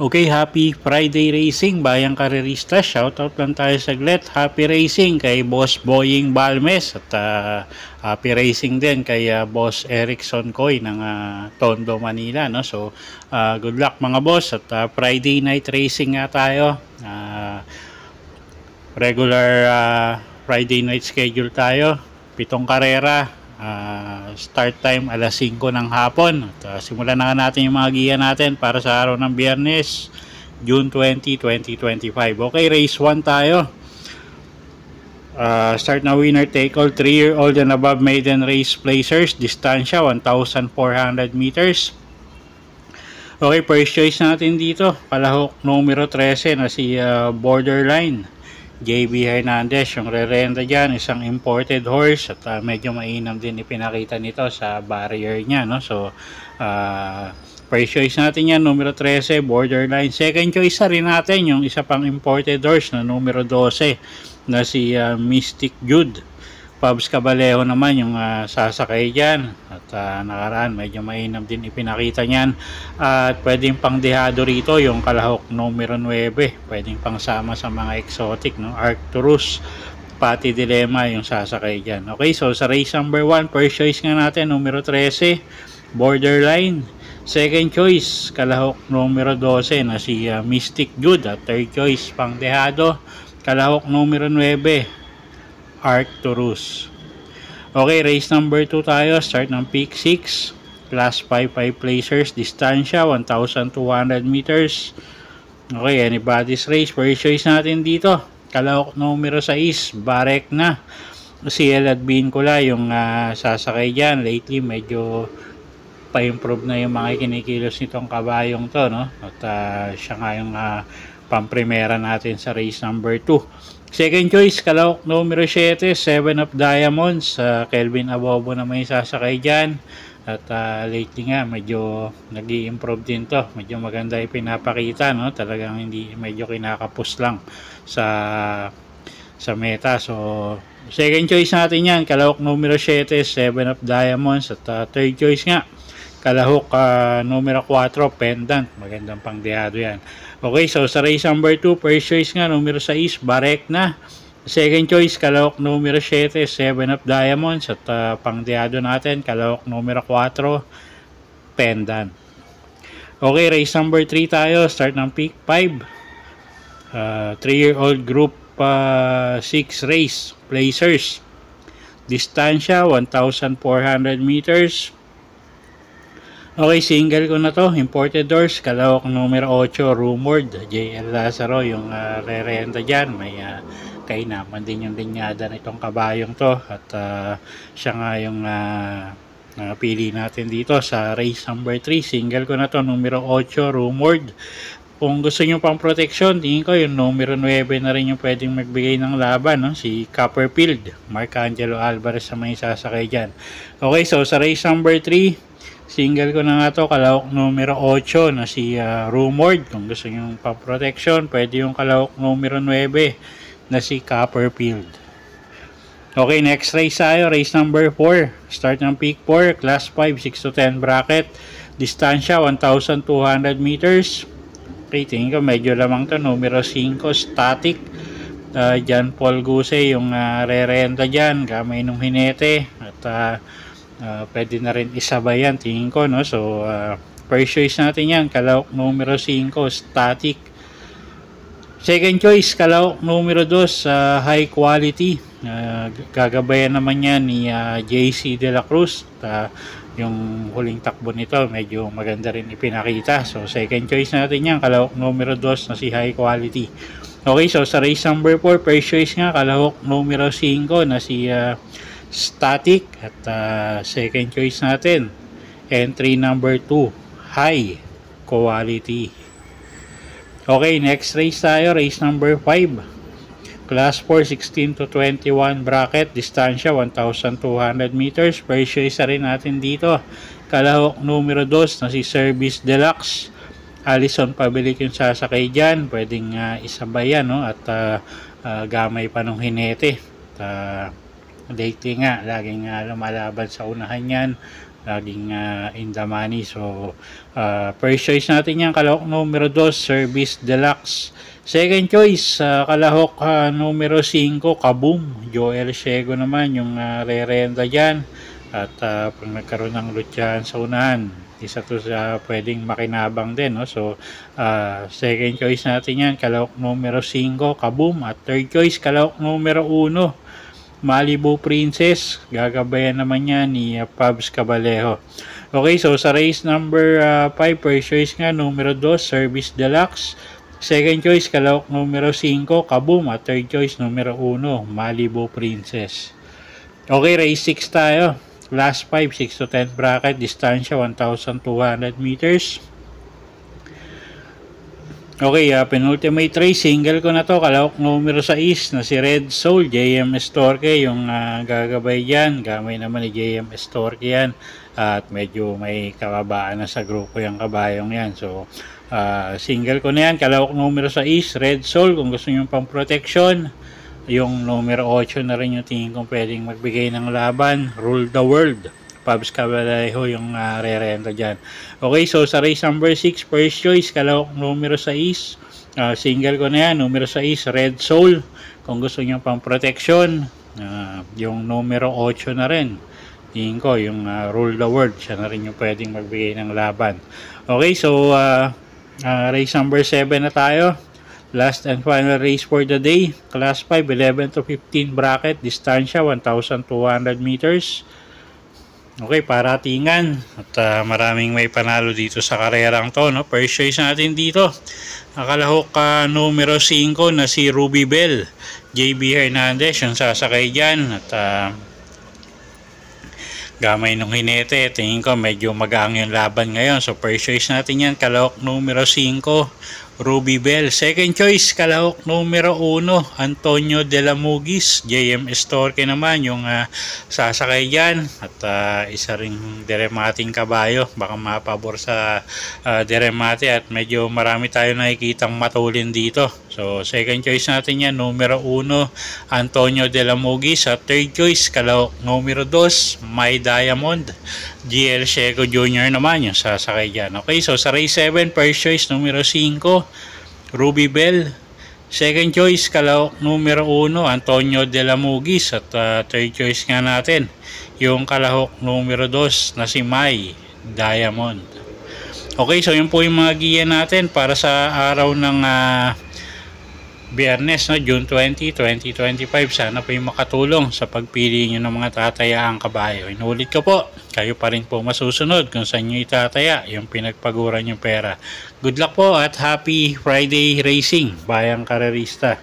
Okay, happy Friday racing, bayang karerista. Shoutout lang tayo saglit. Happy racing kay Boss Boying Balmes at happy racing din kay Boss Erickson Coy ng Tondo, Manila. No? So, good luck mga boss at Friday night racing nga tayo. Regular Friday night schedule tayo. 7 karera. Start time alas 5 ng hapon at simulan na natin yung mga giya natin para sa araw ng Biyernes, June 20, 2025. Okay, race 1 tayo. Start na winner take all 3-year-old and above maiden race placers, distansya 1,400 meters. Okay, first choice natin dito, palahok numero 13 na si Borderline JB Hernandez. Yung re-renta dyan, isang imported horse at medyo mainam din ipinakita nito sa barrier niya, no? So first choice natin yan, numero 13 Borderline. Second choice na rin natin yung isa pang imported horse na numero 12 na si Mystic Jude. Pabs Cabalejo naman yung sasakay dyan at nakaraan medyo mainam din ipinakita niyan at pwedeng pang dehado rito yung kalahok numero 9, pwedeng pang sama sa mga exotic, no? Arcturus, Pati Dilemma yung sasakay dyan. Okay, so sa race number 1, first choice nga natin numero 13 Borderline. Second choice kalahok numero 12 na si Mystic Jude at third choice pang dehado kalahok numero 9 Arcturus. Okay, race number 2 tayo. Start ng peak 6. Class 5 placers. Distansya 1,200 meters. Okay, anybody's race. First choice natin dito, kalahok numero 6 Barek na. Si Elad Bincula yung sasakay dyan. Lately medyo pa-improve na yung mga kinikilos nitong kabayong to, no? At siya nga yung pamprimera natin sa race number 2. Second choice, kalahok numero 7, 7 of Diamonds. Kelvin Abobo naman yung sasakay dyan. At lately nga, medyo nag-i-improve din to. Medyo maganda yung pinapakita, no? Talagang hindi, medyo kinakapos lang sa meta. So, second choice natin yan, kalahok numero 7, 7 of Diamonds. At third choice nga, kalahok numero 4, Pendant. Magandang pangdehado yan. Okay, so sa race number 2, first choice nga, numero 6, Barek na. Second choice, kalahok numero 7, 7 of Diamonds. At pangdehado natin, kalahok numero 4, Pendant. Okay, race number 3 tayo. Start ng peak 5. 3-year-old group 6 race, placers. Distansya, 1,400 meters. Okay, single ko na to, imported horse, kalahok numero 8, Rumored, JL Lazaro, yung re-renta dyan. May kainaman din yung linyada nitong kabayong to at siya nga yung pili natin dito sa race number 3. Single ko na to, numero 8, Rumored. Kung gusto nyo pang protection, tingin ko yung numero 9 na rin yung pwedeng magbigay ng laban, no? Si Copperfield, Marcangelo Alvarez sa may sasakay dyan. Okay, so sa race number 3, single ko na nga to, kalahok numero 8 na si Rumored. Kung gusto nyo pang protection, pwede yung kalahok numero 9 na si Copperfield. Okay, next race tayo, race number 4. Start ng peak 4, class 5, 6 to 10 bracket. Distansya, 1,200 meters. Okay, tingin ko medyo lamang to, numero 5, Static. John Paul Guse yung re-renta dyan, gamay nung hinete. At pwede na rin isabay yan, tingin ko, no? So first choice natin yan, kalahok numero 5, Static. Second choice, kalahok numero 2, High Quality. Gagabayan naman yan ni JC De La Cruz. Yung huling takbo nito medyo maganda rin ipinakita. So second choice natin yan, kalahok numero 2 na si High Quality. Okay, so sa race number 4, first choice nga, kalahok numero 5 na si Static. At second choice natin, entry number 2, High Quality. Okay, next race tayo, race number 5. Class 4, 16 to 21 bracket. Distansya, 1,200 meters. First choice rin natin dito, kalahok numero 2 na si Service Deluxe. Allison Pabilik yung sasakay dyan. Pwedeng isabay yan, no? At gamay pa nung hinete. Lately nga, laging lumalaban sa unahan yan. Laging in the money. So, first choice natin yan, kalahok numero 2, Service Deluxe. Second choice, kalahok numero 5, Kaboom. Joel Ciego naman yung re-renda dyan. At pag nagkaroon ng lutyahan sa unahan, isa to sa pwedeng makinabang din, no? So, second choice natin yan, kalahok numero 5, Kaboom. At third choice, kalahok numero 1, Malibu Princess. Gagabayan naman yan ni Pabs Cabalejo. Okay, so sa race number 5, first choice nga, numero 2, Service Deluxe. Second choice, kalahok numero 5, Kaboom. At third choice, numero 1, Malibu Princess. Okay, race 6 tayo. Last 5, 6 to 10 bracket, distansya 1,200 meters. Okay, penultimate race, single ko na to, kalahok numero 6 na si Red Soul, JM Estorque yung gagabay dyan. Gamay naman ni JM Estorque yan. At medyo may kababaan na sa grupo yung kabayong yan. So, single ko na yan, kalahok numero 6, Red Soul, kung gusto nyo pang protection. Yung numero 8 na rin yung tingin kong pwedeng magbigay ng laban, Rule the World. Pabs Cabalejo yung re-renta dyan. Okay, so sa race number 6, first choice, kalahok numero 6. Single ko na yan, numero 6, Red Soul. Kung gusto nyo pang protection, yung numero 8 na rin. Tingin ko, yung Rule the World, siya na rin yung pwedeng magbigay ng laban. Okay, so race number 7 na tayo. Last and final race for the day. Class 5, 11 to 15 bracket. Distansya, 1,200 meters. Okay, paratingan. At maraming may panalo dito sa karerang to, no? First choice natin dito, kalahok numero 5 na si Ruby Bell. JB Hernandez yung sasakay dyan. At gamay nung hinete. Tingin ko medyo magaang yung laban ngayon. So first choice natin yan, kalahok numero 5, Ruby Bell. Second choice, kalahok numero 1, Antonio de la Mugis. JM Estorque naman yung sasakay dyan. At isa ring deremating kabayo. Baka mapabor sa deremate at medyo marami tayo nakikitang matulin dito. So second choice natin yan, numero 1, Antonio de la Mugis. At third choice, kalahok numero 2, My Diamond. GL Ciego Jr. naman yung sasakay dyan. Okay, so sa race 7, first choice, numero 5, Ruby Bell. Second choice, kalahok numero 1, Antonio de la Mugis. At third choice nga natin, yung kalahok numero 2 na si My Diamond. Okay, so yun po yung mga giya natin para sa araw ng Biyernes, no, June 20, 2025. Sana po yung makatulong sa pagpili nyo ng mga tatayaang kabayo. Inulit ko po, kayo pa rin po masusunod kung saan nyo itataya yung pinagpaguran yung pera. Good luck po at happy Friday racing, bayang karerista.